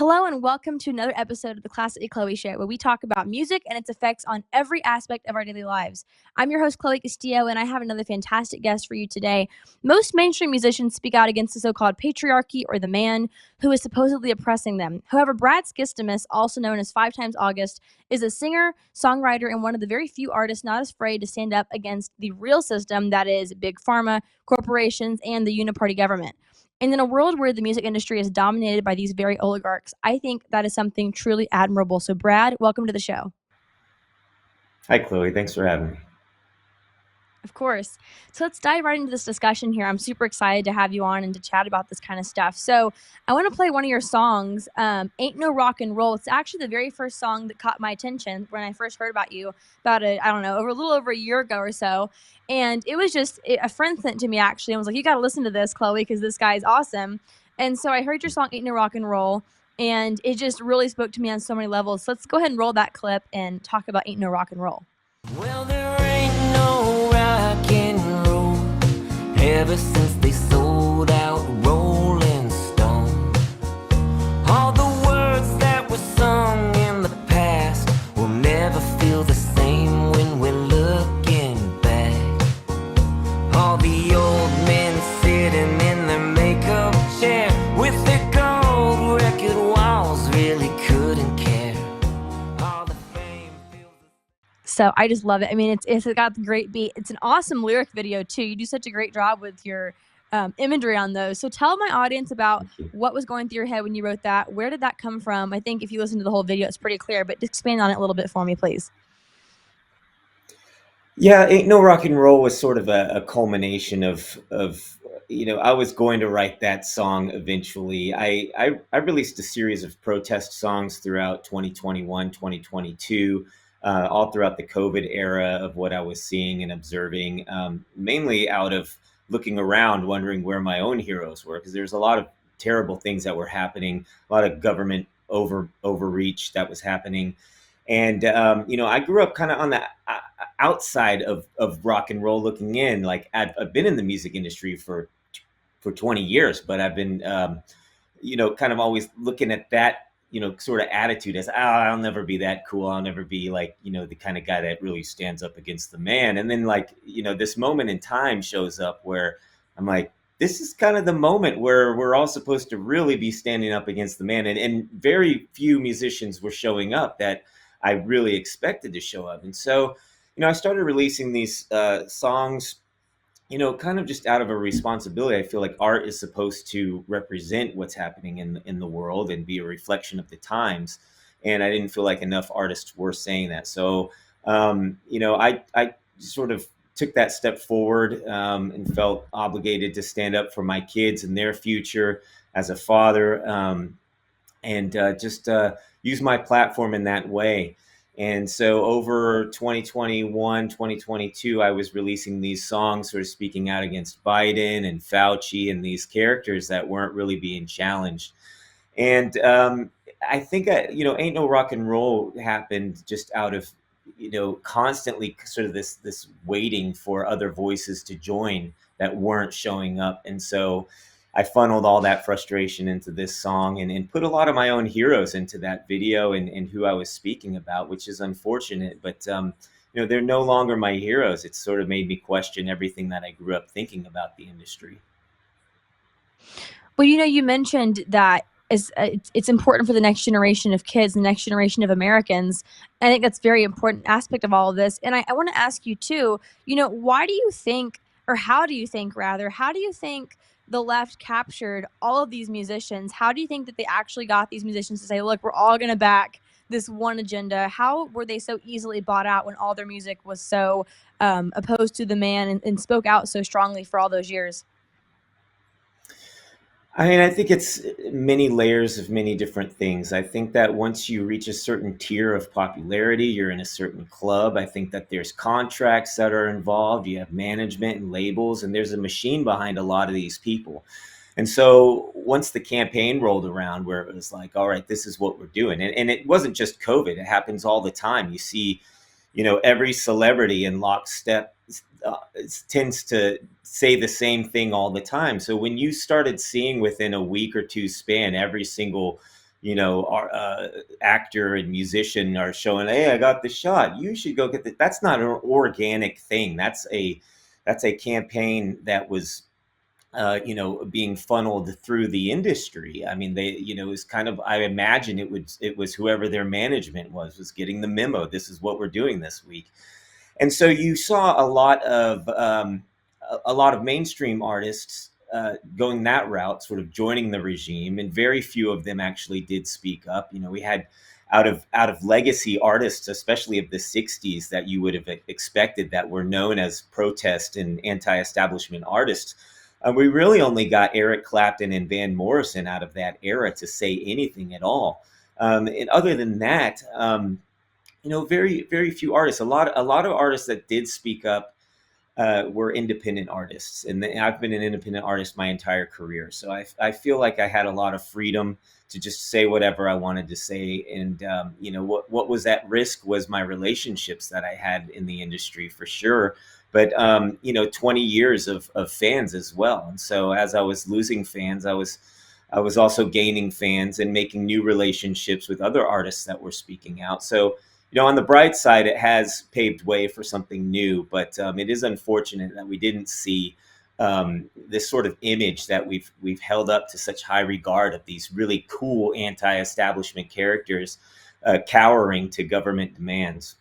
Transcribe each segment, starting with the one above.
Hello and welcome to another episode of the Classic Chloe Show, where we talk about music and its effects on every aspect of our daily lives. I'm your host, Chloe Castillo, and I have another fantastic guest for you today. Most mainstream musicians speak out against the so-called patriarchy or the man who is supposedly oppressing them. However, Brad Skistimus, also known as Five Times August, is a singer, songwriter, and one of the very few artists not afraid to stand up against the real system that is big pharma, corporations, and the uniparty government. And in a world where the music industry is dominated by these very oligarchs, I think that is something truly admirable. So, Brad, welcome to the show. Hi, Chloe. Thanks for having me. Of course. So let's dive right into this discussion here. I'm super excited to have you on and to chat about this kind of stuff. So I want to play one of your songs, Ain't No Rock and Roll. It's actually the very first song that caught my attention when I first heard about you about a little over a year ago or so. And it was just a friend sent to me actually and was like, you got to listen to this, Chloe, because this guy is awesome. And so I heard your song, Ain't No Rock and Roll, and it just really spoke to me on so many levels. So let's go ahead and roll that clip and talk about Ain't No Rock and Roll. Well, there ain't no rock and roll ever since they sold out Rolling Stone. All the words that were sung in the past will never feel the same when we're looking back. All the old men sitting in their makeup chair with their gold record walls really couldn't care. All the fame feels. So I just love it. I mean, it's got the great beat. It's an awesome lyric video too. You do such a great job with your imagery on those. So tell my audience about what was going through your head when you wrote that. Where did that come from? I think if you listen to the whole video, it's pretty clear. But expand on it a little bit for me, please. Yeah, Ain't No Rock and Roll was sort of a culmination I was going to write that song eventually. I released a series of protest songs throughout 2021, 2022, all throughout the COVID era of what I was seeing and observing, mainly out of looking around, wondering where my own heroes were, because there's a lot of terrible things that were happening, a lot of government overreach that was happening. And I grew up kind of on the outside of rock and roll, looking in. Like I've been in the music industry for 20 years, but I've been kind of always looking at that sort of attitude as, I'll never be that cool. I'll never be like the kind of guy that really stands up against the man. And then this moment in time shows up where I'm like, this is kind of the moment where we're all supposed to really be standing up against the man. And very few musicians were showing up that I really expected to show up. And so, I started releasing these songs, kind of just out of a responsibility. I feel like art is supposed to represent what's happening in the world and be a reflection of the times. And I didn't feel like enough artists were saying that. So, I sort of took that step forward, and felt obligated to stand up for my kids and their future as a father, and just use my platform in that way. And so over 2021, 2022, I was releasing these songs, sort of speaking out against Biden and Fauci and these characters that weren't really being challenged. And I think, Ain't No Rock and Roll happened just out of, constantly sort of this waiting for other voices to join that weren't showing up. And so I funneled all that frustration into this song, and put a lot of my own heroes into that video, and who I was speaking about, which is unfortunate. But, they're no longer my heroes. It's sort of made me question everything that I grew up thinking about the industry. Well, you mentioned that it's important for the next generation of kids, the next generation of Americans. I think that's a very important aspect of all of this. And I want to ask you too, why do you think, or how do you think rather, how do you think the left captured all of these musicians? How do you think that they actually got these musicians to say, look, we're all going to back this one agenda? How were they so easily bought out when all their music was so opposed to the man and spoke out so strongly for all those years? I mean, I think it's many layers of many different things. I think that once you reach a certain tier of popularity, you're in a certain club. I think that there's contracts that are involved. You have management and labels, and there's a machine behind a lot of these people. And so once the campaign rolled around, where it was like, all right, this is what we're doing. And it wasn't just COVID, it happens all the time. You see, every celebrity in lockstep uh, tends to say the same thing all the time. So when you started seeing within a week or two span, every single actor and musician are showing, hey, I got the shot, you should go get that's not an organic thing. That's a campaign that was being funneled through the industry. I mean, it was kind of, I imagine it was whoever their management was getting the memo. This is what we're doing this week. And so you saw a lot of mainstream artists going that route, sort of joining the regime, and very few of them actually did speak up. We had out of legacy artists, especially of the '60s, that you would have expected, that were known as protest and anti-establishment artists. We really only got Eric Clapton and Van Morrison out of that era to say anything at all. And other than that, very, very few artists. A lot of artists that did speak up were independent artists, and I've been an independent artist my entire career. So I feel like I had a lot of freedom to just say whatever I wanted to say. And what was at risk was my relationships that I had in the industry, for sure. But 20 years of fans as well. And so as I was losing fans, I was also gaining fans and making new relationships with other artists that were speaking out. So on the bright side, it has paved way for something new, but it is unfortunate that we didn't see this sort of image that we've held up to such high regard, of these really cool anti-establishment characters cowering to government demands.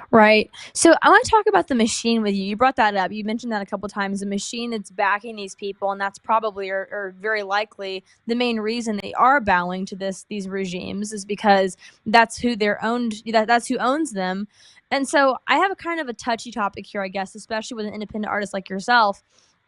Right. So I want to talk about the machine with you. You brought that up. You mentioned that a couple times. The machine that's backing these people, and that's probably, or very likely, the main reason they are bowing to these regimes, is because that's who they're owned. That's who owns them. And so I have a kind of a touchy topic here, I guess, especially with an independent artist like yourself.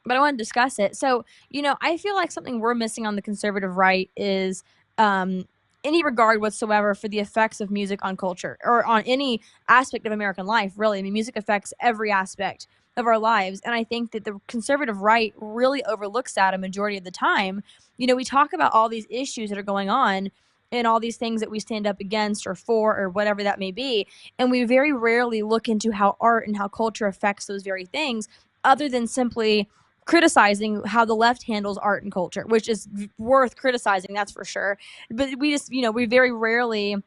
But I want to discuss it. So I feel like something we're missing on the conservative right is um, any regard whatsoever for the effects of music on culture, or on any aspect of American life, really. I mean, music affects every aspect of our lives. And I think that the conservative right really overlooks that a majority of the time. We talk about all these issues that are going on and all these things that we stand up against or for, or whatever that may be. And we very rarely look into how art and how culture affects those very things, other than simply criticizing how the left handles art and culture, which is worth criticizing, that's for sure. But we just, we very rarely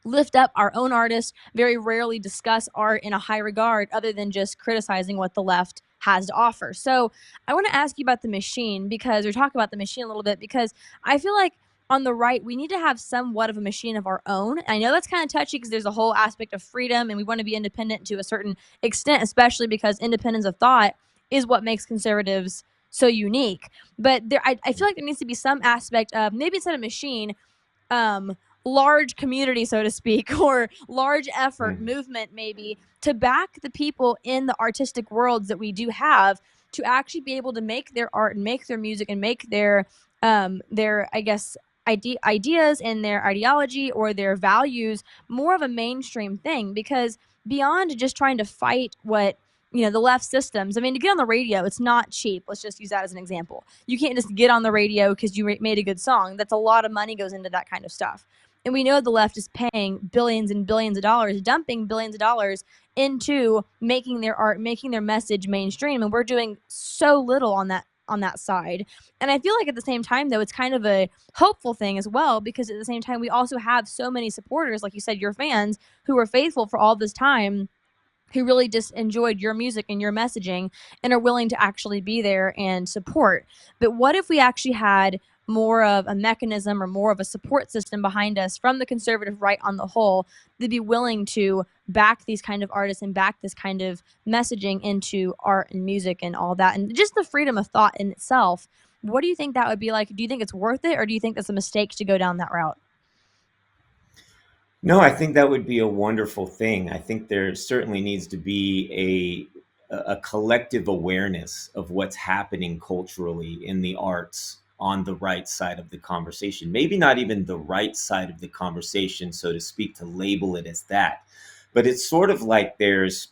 lift up our own artists, very rarely discuss art in a high regard, other than just criticizing what the left has to offer. So I want to ask you about the machine, because we're talking about the machine a little bit, because I feel like on the right, we need to have somewhat of a machine of our own. I know that's kind of touchy, because there's a whole aspect of freedom, and we want to be independent to a certain extent, especially because independence of thought is what makes conservatives so unique. But I feel like there needs to be some aspect of, maybe instead of machine, large community, so to speak, or large effort movement, maybe, to back the people in the artistic worlds that we do have, to actually be able to make their art and make their music and make their I guess ideas and their ideology or their values more of a mainstream thing. Because beyond just trying to fight what the left systems, I mean, to get on the radio, it's not cheap. Let's just use that as an example. You can't just get on the radio because you made a good song. That's a lot of money goes into that kind of stuff. And we know the left is paying billions and billions of dollars, dumping billions of dollars into making their art, making their message mainstream. And we're doing so little on that side. And I feel like at the same time, though, it's kind of a hopeful thing as well, because at the same time, we also have so many supporters, like you said, your fans, who were faithful for all this time, who really just enjoyed your music and your messaging and are willing to actually be there and support. But what if we actually had more of a mechanism or more of a support system behind us from the conservative right on the whole, to be willing to back these kind of artists and back this kind of messaging into art and music and all that, and just the freedom of thought in itself? What do you think that would be like? Do you think it's worth it, or do you think that's a mistake to go down that route? No, I think that would be a wonderful thing. I think there certainly needs to be a collective awareness of what's happening culturally in the arts on the right side of the conversation. Maybe not even the right side of the conversation, so to speak, to label it as that. But it's sort of like there's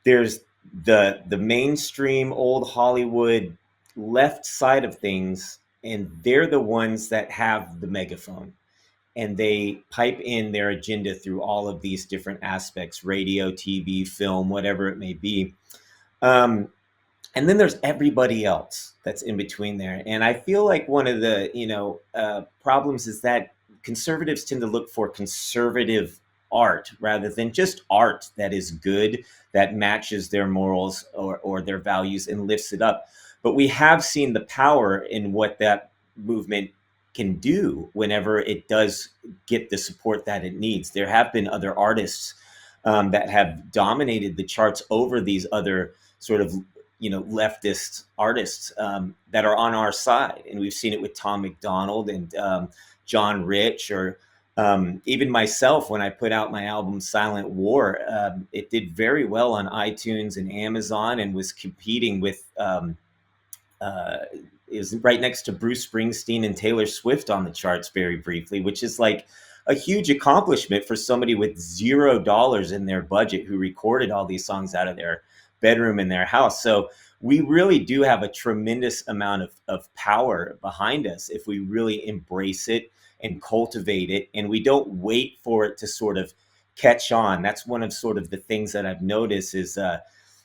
the mainstream old Hollywood left side of things, and they're the ones that have the megaphone, and they pipe in their agenda through all of these different aspects: radio, TV, film, whatever it may be. and then there's everybody else that's in between there. And I feel like one of the problems is that conservatives tend to look for conservative art rather than just art that is good, that matches their morals or their values and lifts it up. But we have seen the power in what that movement can do whenever it does get the support that it needs. There have been other artists that have dominated the charts over these other sort of leftist artists that are on our side, and we've seen it with Tom McDonald and John Rich, or even myself when I put out my album Silent War. It did very well on iTunes and Amazon, and was competing with it was right next to Bruce Springsteen and Taylor Swift on the charts very briefly, which is like a huge accomplishment for somebody with $0 in their budget who recorded all these songs out of their bedroom in their house. So we really do have a tremendous amount of power behind us if we really embrace it and cultivate it, and we don't wait for it to sort of catch on. That's one of sort of the things that I've noticed is,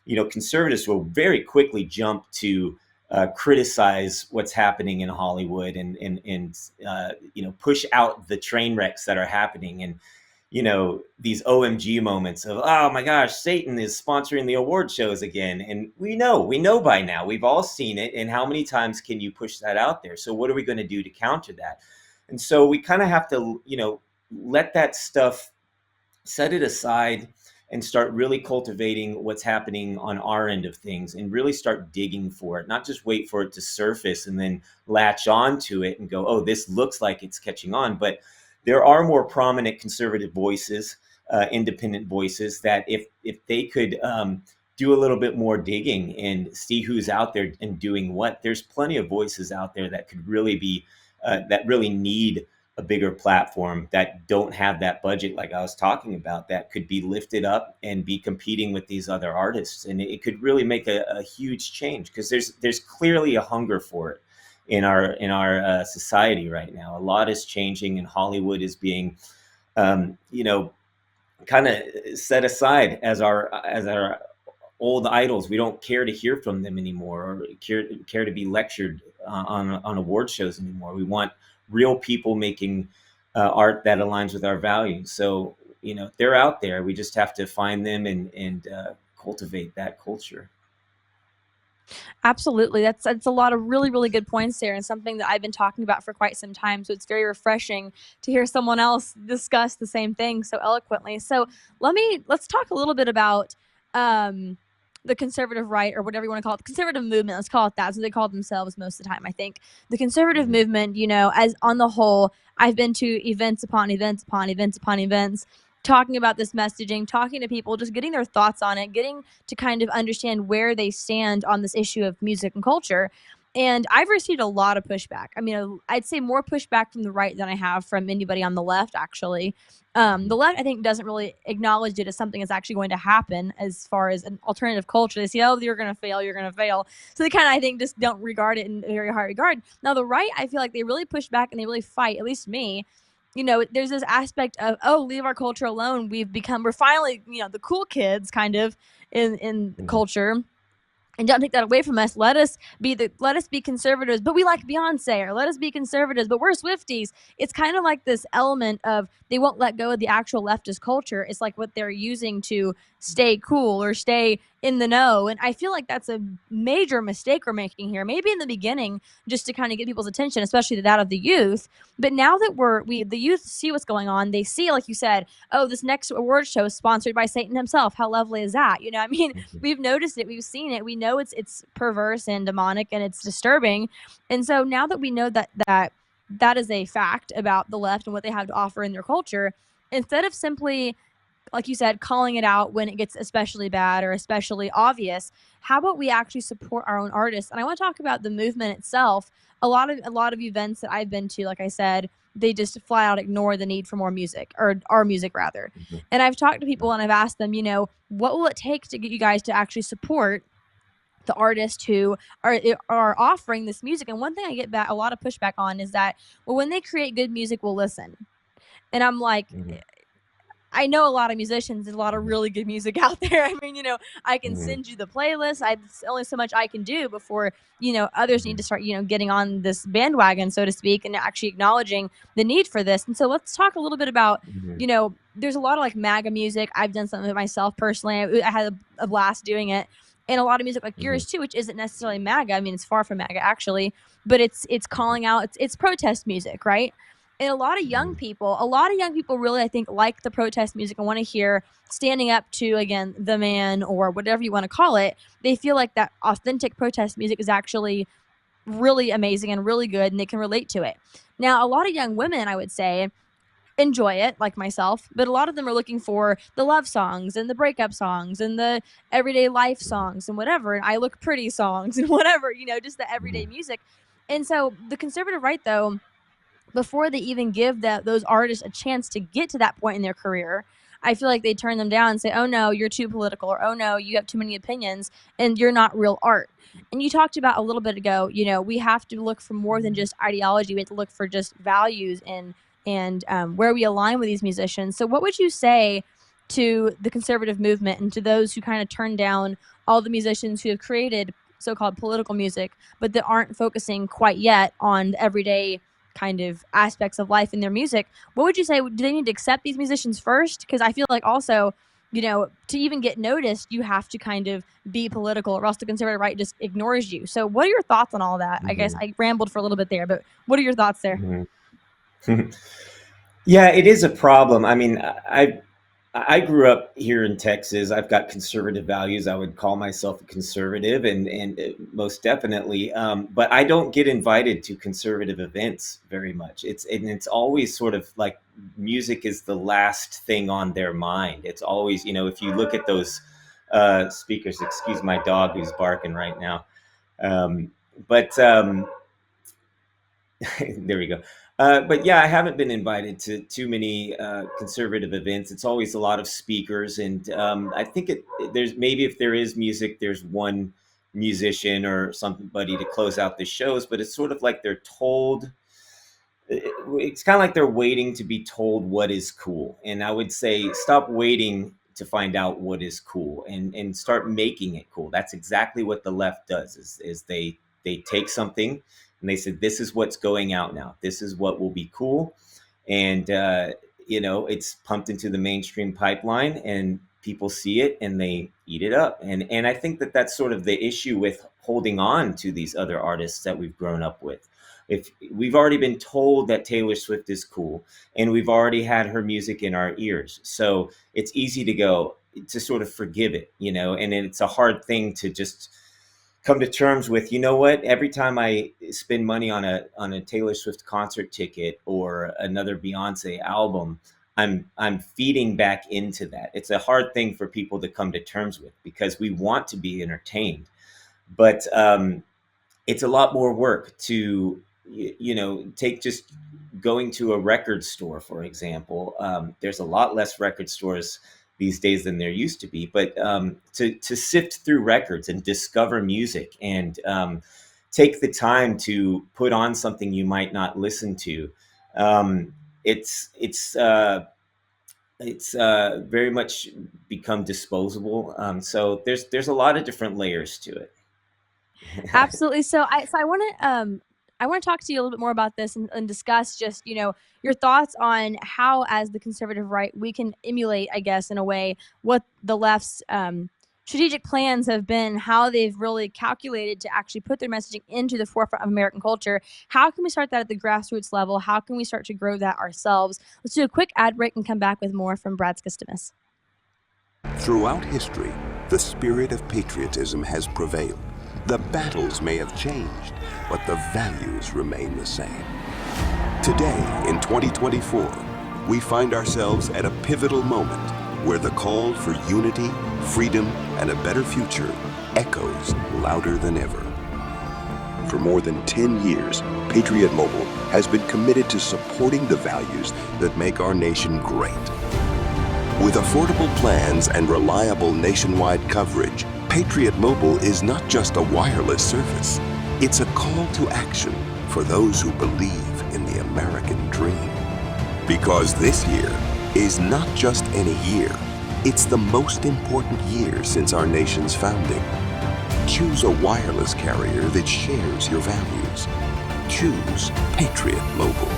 conservatives will very quickly jump to criticize what's happening in Hollywood and push out the train wrecks that are happening. And, these OMG moments of, oh my gosh, Satan is sponsoring the award shows again. And we know by now, we've all seen it. And how many times can you push that out there? So what are we going to do to counter that? And so we kind of have to, let that stuff, set it aside, and start really cultivating what's happening on our end of things, and really start digging for it, not just wait for it to surface and then latch on to it and go, oh, this looks like it's catching on. But there are more prominent conservative voices, independent voices, that if they could do a little bit more digging and see who's out there and doing what, there's plenty of voices out there that could really be, that really need a bigger platform, that don't have that budget like I was talking about, that could be lifted up and be competing with these other artists. And it could really make a huge change, because there's clearly a hunger for it in our society right now. A lot is changing, and Hollywood is being kind of set aside as our old idols. We don't care to hear from them anymore, or care to be lectured on award shows anymore. We want real people making art that aligns with our values. So, they're out there. We just have to find them and cultivate that culture. Absolutely. That's a lot of really, really good points there, and something that I've been talking about for quite some time. So it's very refreshing to hear someone else discuss the same thing so eloquently. So let's talk a little bit about the conservative right, or whatever you want to call it, the conservative movement. Let's call it that. So they call themselves most of the time, I think. The conservative movement, as on the whole, I've been to events upon events upon events upon events, talking about this messaging, talking to people, just getting their thoughts on it, getting to kind of understand where they stand on this issue of music and culture. And I've received a lot of pushback. I mean, I'd say more pushback from the right than I have from anybody on the left, actually. The left, I think, doesn't really acknowledge it as something that's actually going to happen as far as an alternative culture. They say, oh, you're going to fail, you're going to fail. So they kind of, I think, just don't regard it in very high regard. Now, the right, I feel like they really push back and they really fight, at least me. There's this aspect of, oh, leave our culture alone. We're finally, the cool kids kind of in culture. And don't take that away from us. Let us be conservatives, but we like Beyonce, or let us be conservatives, but we're Swifties. It's kind of like this element of they won't let go of the actual leftist culture. It's like what they're using to stay cool or stay in the know. And I feel like that's a major mistake we're making here. Maybe in the beginning, just to kind of get people's attention, especially that of the youth. But now that the youth see what's going on, they see, like you said, oh, this next award show is sponsored by Satan himself. How lovely is that? We've noticed it. We've seen it. We know it's perverse and demonic, and it's disturbing. And so now that we know that is a fact about the left and what they have to offer in their culture, instead of simply, like you said, calling it out when it gets especially bad or especially obvious, how about we actually support our own artists? And I want to talk about the movement itself. A lot of events that I've been to, like I said, they just flat out ignore the need for more music, or our music rather. Mm-hmm. And I've talked to people and I've asked them, what will it take to get you guys to actually support the artists who are offering this music? And one thing I get a lot of pushback on is that, well, when they create good music, we'll listen. And I'm like, I know a lot of musicians. There's a lot of really good music out there. I mean, I can Mhm, send you the playlist. It's only so much I can do before, others need mhm, to start, getting on this bandwagon, so to speak, and actually acknowledging the need for this. And so let's talk a little bit about, mhm, there's a lot of like MAGA music. I've done some of it myself personally. I had a blast doing it. And a lot of music like mhm, yours too, which isn't necessarily MAGA. I mean, it's far from MAGA actually, but it's calling out. It's protest music, right? And mhm, a lot of young people really, I think, like the protest music and want to hear standing up to, again, the man or whatever you want to call it. They feel like that authentic protest music is actually really amazing and really good and they can relate to it. Now, a lot of young women, I would say, enjoy it, like myself, but a lot of them are looking for the love songs and the breakup songs and the everyday life songs and whatever, and I look pretty songs and whatever, just the everyday mhm, music. And so the conservative right, though, before they even give those artists a chance to get to that point in their career, I feel like they turn them down and say, "Oh no, you're too political," or "Oh no, you have too many opinions and you're not real art." And you talked about a little bit ago, we have to look for more than just ideology. We have to look for just values and where we align with these musicians. So, what would you say to the conservative movement and to those who kind of turn down all the musicians who have created so-called political music, but that aren't focusing quite yet on the everyday kind of aspects of life in their music? What would you say? Do they need to accept these musicians first? Because I feel like also, to even get noticed, you have to kind of be political, or else the conservative right just ignores you. So, what are your thoughts on all that? I guess mhm, I rambled for a little bit there, but what are your thoughts there? mhm. Yeah, it is a problem. I mean, I grew up here in Texas. I've got conservative values. I would call myself a conservative, and most definitely. But I don't get invited to conservative events very much. It's always sort of like music is the last thing on their mind. It's always, if you look at those speakers. Excuse my dog who's barking right now. Um, but there we go. But yeah, I haven't been invited to too many conservative events. It's always a lot of speakers, and I think there's maybe if there is music, there's one musician or somebody to close out the shows. But it's sort of like they're told. It's kind of like they're waiting to be told what is cool, and I would say stop waiting to find out what is cool and start making it cool. That's exactly what the left does. Is they take something and they said, this is what's going out now. This is what will be cool. And, it's pumped into the mainstream pipeline and people see it and they eat it up. And I think that that's sort of the issue with holding on to these other artists that we've grown up with. If we've already been told that Taylor Swift is cool and we've already had her music in our ears. So it's easy to sort of forgive it, and it's a hard thing to just come to terms with. You know what, every time I spend money on a Taylor Swift concert ticket or another Beyonce album, I'm feeding back into that. It's a hard thing for people to come to terms with because we want to be entertained, but it's a lot more work to take just going to a record store, for example. There's a lot less record stores these days than there used to be, but to sift through records and discover music and take the time to put on something you might not listen to, um, it's very much become disposable. So there's a lot of different layers to it. Absolutely. I want to talk to you a little bit more about this and discuss just, your thoughts on how, as the conservative right, we can emulate, I guess, in a way, what the left's strategic plans have been, how they've really calculated to actually put their messaging into the forefront of American culture. How can we start that at the grassroots level? How can we start to grow that ourselves? Let's do a quick ad break and come back with more from Brad Skistimus. Throughout history, the spirit of patriotism has prevailed. The battles may have changed, but the values remain the same. Today, in 2024, we find ourselves at a pivotal moment where the call for unity, freedom, and a better future echoes louder than ever. For more than 10 years, Patriot Mobile has been committed to supporting the values that make our nation great. With affordable plans and reliable nationwide coverage, Patriot Mobile is not just a wireless service. It's a call to action for those who believe in the American dream. Because this year, is not just any year, it's the most important year since our nation's founding. Choose a wireless carrier that shares your values. Choose Patriot Mobile.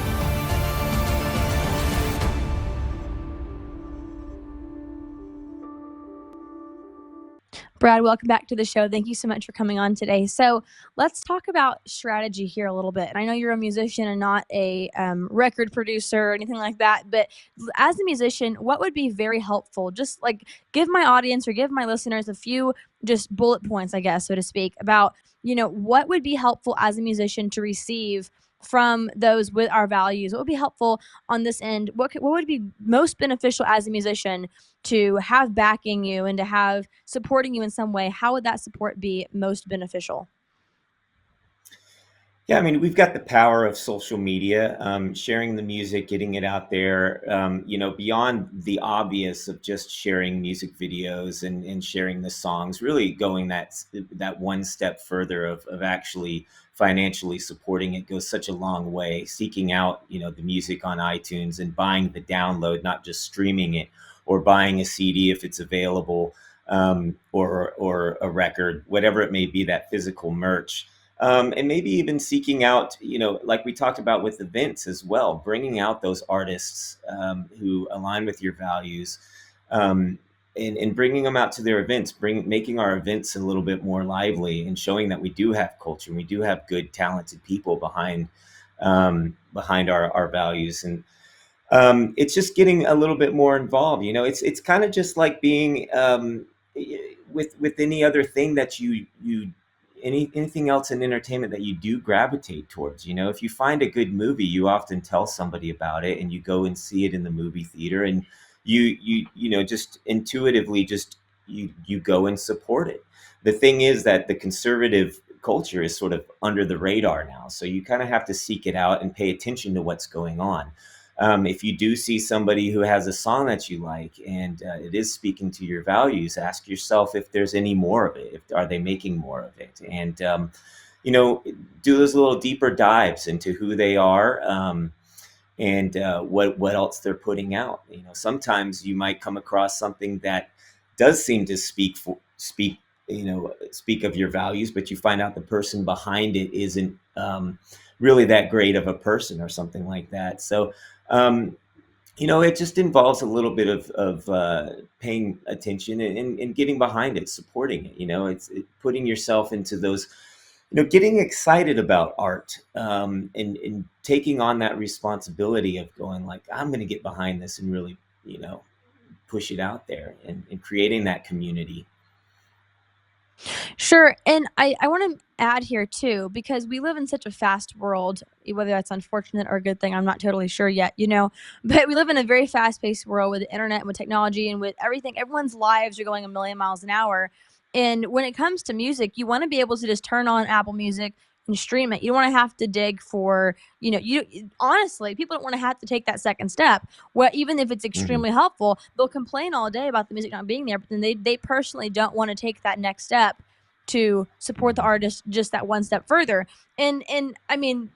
Brad, welcome back to the show. Thank you so much for coming on today. So let's talk about strategy here a little bit. And I know you're a musician and not a record producer or anything like that, but as a musician, what would be very helpful? Just like give my audience or give my listeners a few just bullet points, I guess, so to speak, about, what would be helpful as a musician to receive from those with our values. What would be helpful on this end? What would be most beneficial as a musician to have backing you and to have supporting you in some way? How would that support be most beneficial? Yeah, I mean, we've got the power of social media, sharing the music, getting it out there, beyond the obvious of just sharing music videos and sharing the songs, really going that one step further of actually financially supporting it goes such a long way. Seeking out, the music on iTunes and buying the download, not just streaming it, or buying a CD if it's available, or a record, whatever it may be, that physical merch. And maybe even seeking out, like we talked about with events as well, bringing out those artists who align with your values, and bringing them out to their events, making our events a little bit more lively and showing that we do have culture and we do have good, talented people behind our values. And it's just getting a little bit more involved. It's kind of just like being with any other thing that you anything else in entertainment that you do gravitate towards. If you find a good movie, you often tell somebody about it and you go and see it in the movie theater, and you just intuitively you go and support it. The thing is that the conservative culture is sort of under the radar now, so you kind of have to seek it out and pay attention to what's going on. If you do see somebody who has a song that you like and it is speaking to your values, ask yourself if there's any more of it. Are they making more of it? And, do those little deeper dives into who they are, and what else they're putting out. Sometimes you might come across something that does seem to speak of your values, but you find out the person behind it isn't really that great of a person or something like that. So, it just involves a little bit of paying attention and getting behind it, supporting it. It's putting yourself into those, getting excited about art, and taking on that responsibility of going like, I'm going to get behind this and really, push it out there and creating that community. Sure. And I want to add here too, because we live in such a fast world, whether that's unfortunate or a good thing, I'm not totally sure yet, but we live in a very fast paced world with the internet and with technology and with everything. Everyone's lives are going a million miles an hour. And when it comes to music, you want to be able to just turn on Apple Music and stream it. You don't want to have to dig for, honestly, people don't want to have to take that second step. Well, even if it's extremely helpful, they'll complain all day about the music not being there, but then they personally don't want to take that next step to support the artist just that one step further. And I mean,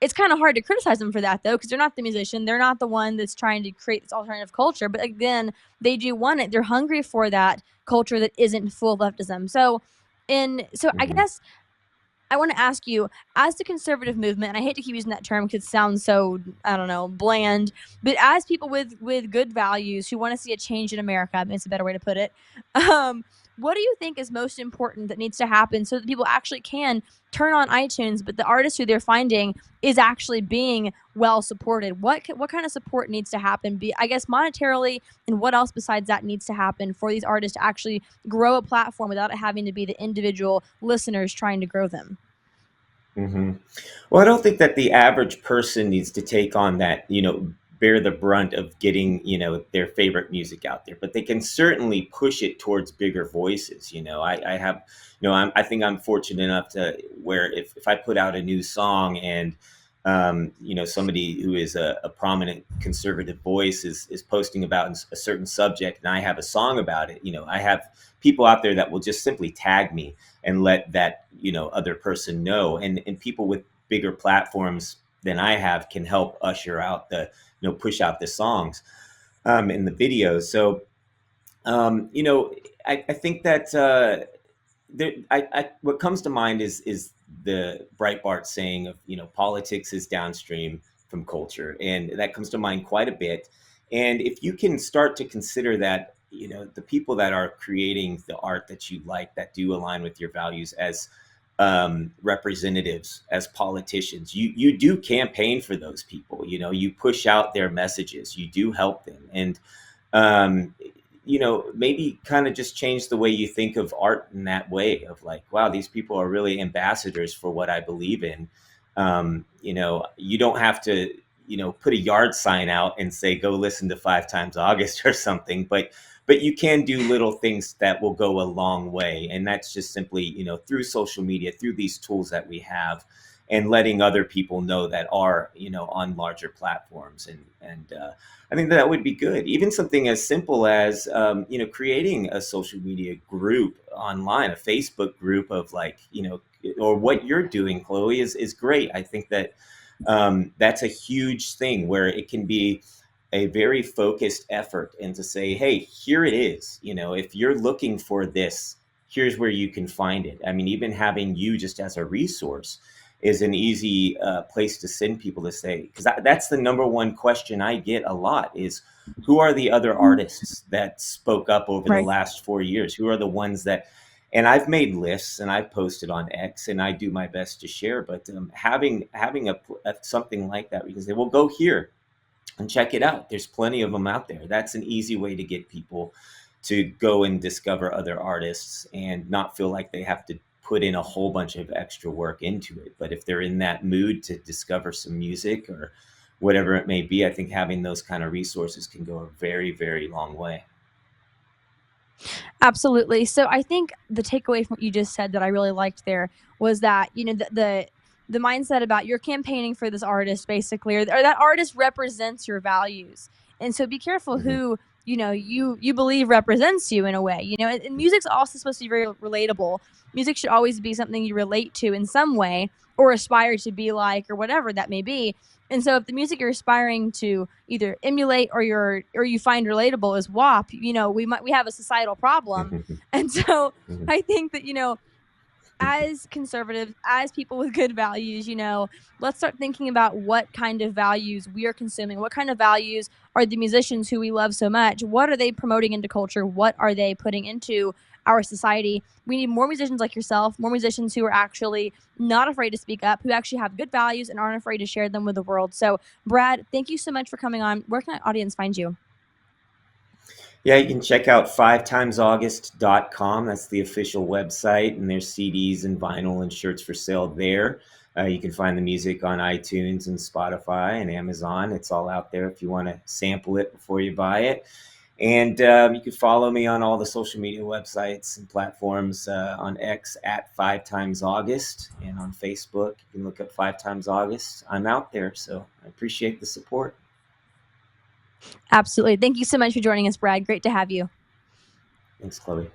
it's kind of hard to criticize them for that though, because they're not the musician. They're not the one that's trying to create this alternative culture. But again, they do want it. They're hungry for that culture that isn't full of leftism. So I guess I want to ask you, as the conservative movement, and I hate to keep using that term because it sounds so, I don't know, bland, but as people with good values who want to see a change in America, I mean, it's a better way to put it, what do you think is most important that needs to happen so that people actually can turn on iTunes, but the artist who they're finding is actually being well supported? What kind of support needs to happen, I guess monetarily, and what else besides that needs to happen for these artists to actually grow a platform without it having to be the individual listeners trying to grow them? Well, I don't think that the average person needs to take on that, bear the brunt of getting, their favorite music out there, but they can certainly push it towards bigger voices. I have, I think I'm fortunate enough to where if I put out a new song and, somebody who is a prominent conservative voice is posting about a certain subject and I have a song about it, I have people out there that will just simply tag me and let that, other person know. And people with bigger platforms than I have can help usher out push out the songs. in the videos. So you know, I think that what comes to mind is the Breitbart saying of, you know, politics is downstream from culture, and that comes to mind quite a bit. And if you can start to consider that, you know, the people that are creating the art that you like, that do align with your values, as representatives, as politicians, you do campaign for those people. You know, you push out their messages, you do help them, and um, you know, maybe kind of just change the way you think of art in that way of like, wow, these people are really ambassadors for what I believe in. You know, you don't have to, you know, put a yard sign out and say, go listen to Five Times August or something, but you can do little things that will go a long way. And that's just simply, you know, through social media, through these tools that we have, and letting other people know that are, you know, on larger platforms. And I think that would be good. Even something as simple as, you know, creating a social media group online, a Facebook group of like, you know, or what you're doing, Chloe, is great. I think that that's a huge thing where it can be a very focused effort, and to say, hey, here it is. You know, if you're looking for this, here's where you can find it. I mean, even having you just as a resource is an easy place to send people to say, because that's the number one question I get a lot is, who are the other artists that spoke up over the Right. last 4 years? Who are the ones that, and I've made lists and I've posted on X and I do my best to share, but having a something like that, we can say, well, go here and check it out. There's plenty of them out there. That's an easy way to get people to go and discover other artists and not feel like they have to put in a whole bunch of extra work into it. But if they're in that mood to discover some music or whatever it may be, I think having those kind of resources can go a very, very long way. Absolutely. So I think the takeaway from what you just said that I really liked there was that, you know, the mindset about you're campaigning for this artist basically, or that artist represents your values. And so be careful Hmm. who, you know, you believe represents you in a way. You know, and music's also supposed to be very relatable. Music should always be something you relate to in some way or aspire to be like or whatever that may be. And so if the music you're aspiring to either emulate or you find relatable is WAP, you know, we have a societal problem. And so I think that, you know, as conservatives, as people with good values, you know, let's start thinking about what kind of values we are consuming. What kind of values are the musicians who we love so much? What are they promoting into culture? What are they putting into our society? We need more musicians like yourself, more musicians who are actually not afraid to speak up, who actually have good values and aren't afraid to share them with the world. So, Brad, thank you so much for coming on. Where can our audience find you? Yeah, you can check out fivetimesaugust.com. That's the official website, and there's CDs and vinyl and shirts for sale there. You can find the music on iTunes and Spotify and Amazon. It's all out there if you want to sample it before you buy it. And you can follow me on all the social media websites and platforms, on X at 5timesaugust, and on Facebook. You can look up 5timesaugust. I'm out there, so I appreciate the support. Absolutely. Thank you so much for joining us, Brad. Great to have you. Thanks, Chloe.